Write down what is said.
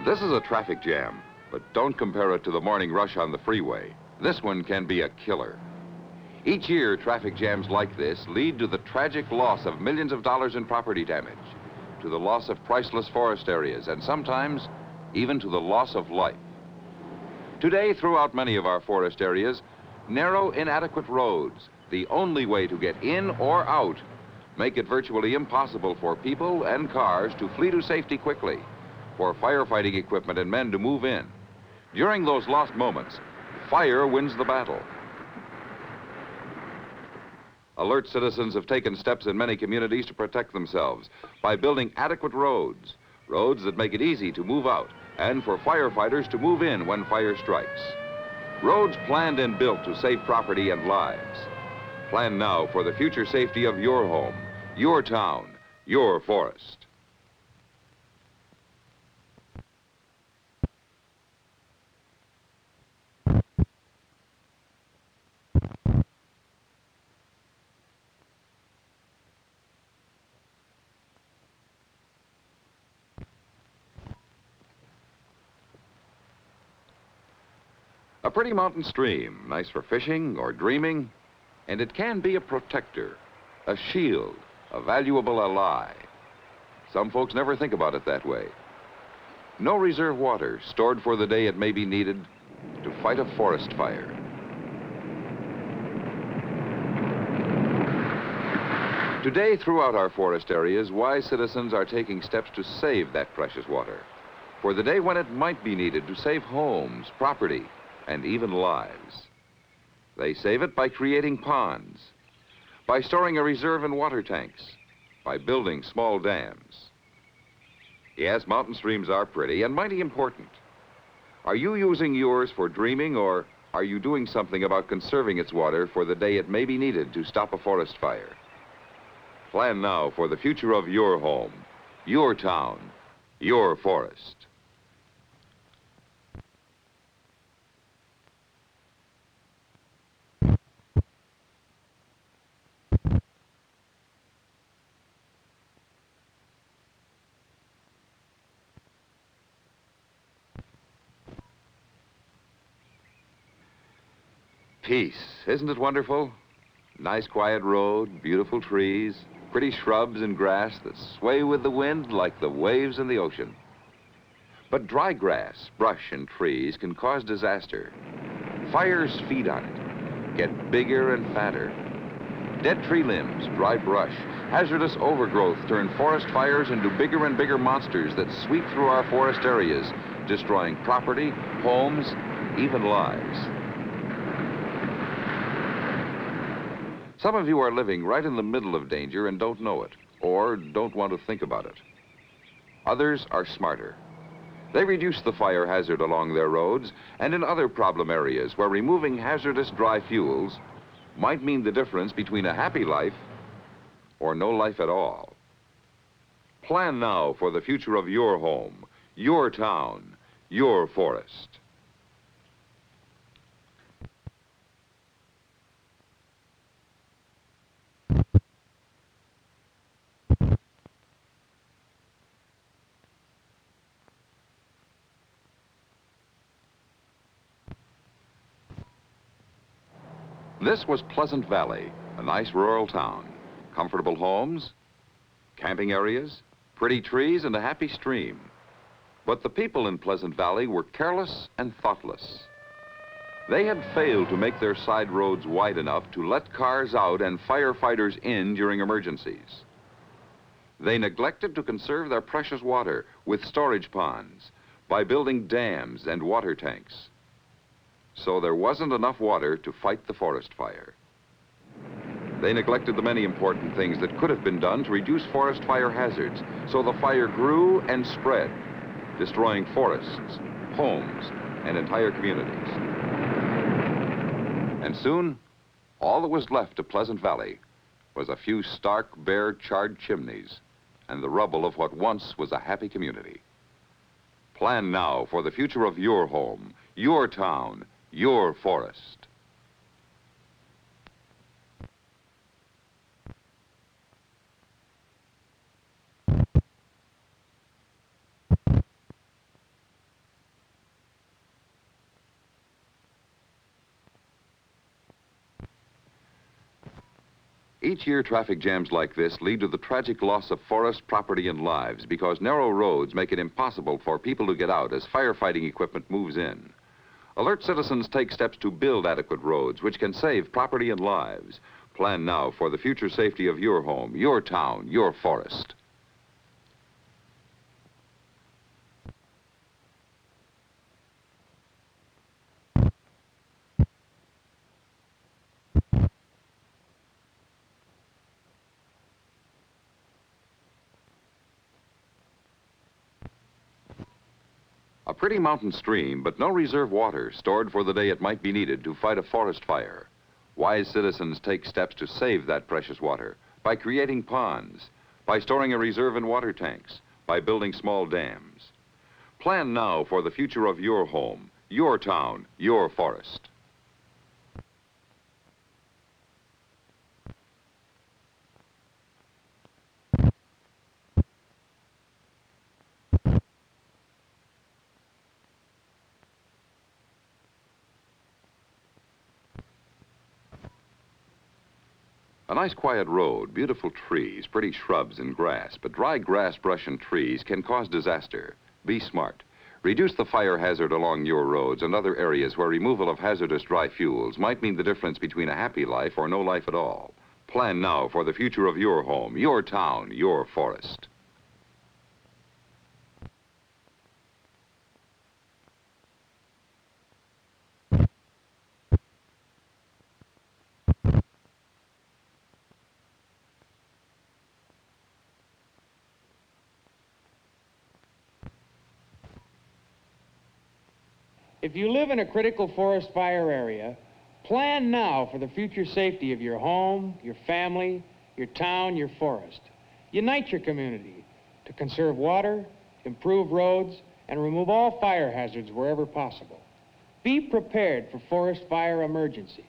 This is a traffic jam, but don't compare it to the morning rush on the freeway. This one can be a killer. Each year, traffic jams like this lead to the tragic loss of millions of dollars in property damage, to the loss of priceless forest areas, and sometimes even to the loss of life. Today, throughout many of our forest areas, narrow, inadequate roads, the only way to get in or out, make it virtually impossible for people and cars to flee to safety quickly, for firefighting equipment and men to move in. During those lost moments, fire wins the battle. Alert citizens have taken steps in many communities to protect themselves by building adequate roads, roads that make it easy to move out and for firefighters to move in when fire strikes. Roads planned and built to save property and lives. Plan now for the future safety of your home, your town, your forest. A pretty mountain stream, nice for fishing or dreaming, and it can be a protector, a shield, a valuable ally. Some folks never think about it that way. No reserve water stored for the day it may be needed to fight a forest fire. Today, throughout our forest areas, wise citizens are taking steps to save that precious water for the day when it might be needed to save homes, property, and even lives. They save it by creating ponds, by storing a reserve in water tanks, by building small dams. Yes, mountain streams are pretty and mighty important. Are you using yours for dreaming, or are you doing something about conserving its water for the day it may be needed to stop a forest fire? Plan now for the future of your home, your town, your forest. Peace, isn't it wonderful? Nice quiet road, beautiful trees, pretty shrubs and grass that sway with the wind like the waves in the ocean. But dry grass, brush, and trees can cause disaster. Fires feed on it, get bigger and fatter. Dead tree limbs, dry brush, hazardous overgrowth turn forest fires into bigger and bigger monsters that sweep through our forest areas, destroying property, homes, even lives. Some of you are living right in the middle of danger and don't know it, or don't want to think about it. Others are smarter. They reduce the fire hazard along their roads and in other problem areas where removing hazardous dry fuels might mean the difference between a happy life or no life at all. Plan now for the future of your home, your town, your forest. This was Pleasant Valley, a nice rural town. Comfortable homes, camping areas, pretty trees, and a happy stream. But the people in Pleasant Valley were careless and thoughtless. They had failed to make their side roads wide enough to let cars out and firefighters in during emergencies. They neglected to conserve their precious water with storage ponds by building dams and water tanks. So there wasn't enough water to fight the forest fire. They neglected the many important things that could have been done to reduce forest fire hazards, so the fire grew and spread, destroying forests, homes, and entire communities. And soon, all that was left of Pleasant Valley was a few stark, bare, charred chimneys and the rubble of what once was a happy community. Plan now for the future of your home, your town, your forest. Each year, traffic jams like this lead to the tragic loss of forest, property, and lives because narrow roads make it impossible for people to get out as firefighting equipment moves in. Alert citizens take steps to build adequate roads, which can save property and lives. Plan now for the future safety of your home, your town, your forest. A pretty mountain stream, but no reserve water stored for the day it might be needed to fight a forest fire. Wise citizens take steps to save that precious water by creating ponds, by storing a reserve in water tanks, by building small dams. Plan now for the future of your home, your town, your forest. A nice quiet road, beautiful trees, pretty shrubs and grass, but dry grass, brush, and trees can cause disaster. Be smart. Reduce the fire hazard along your roads and other areas where removal of hazardous dry fuels might mean the difference between a happy life or no life at all. Plan now for the future of your home, your town, your forest. If you live in a critical forest fire area, plan now for the future safety of your home, your family, your town, your forest. Unite your community to conserve water, improve roads, and remove all fire hazards wherever possible. Be prepared for forest fire emergencies.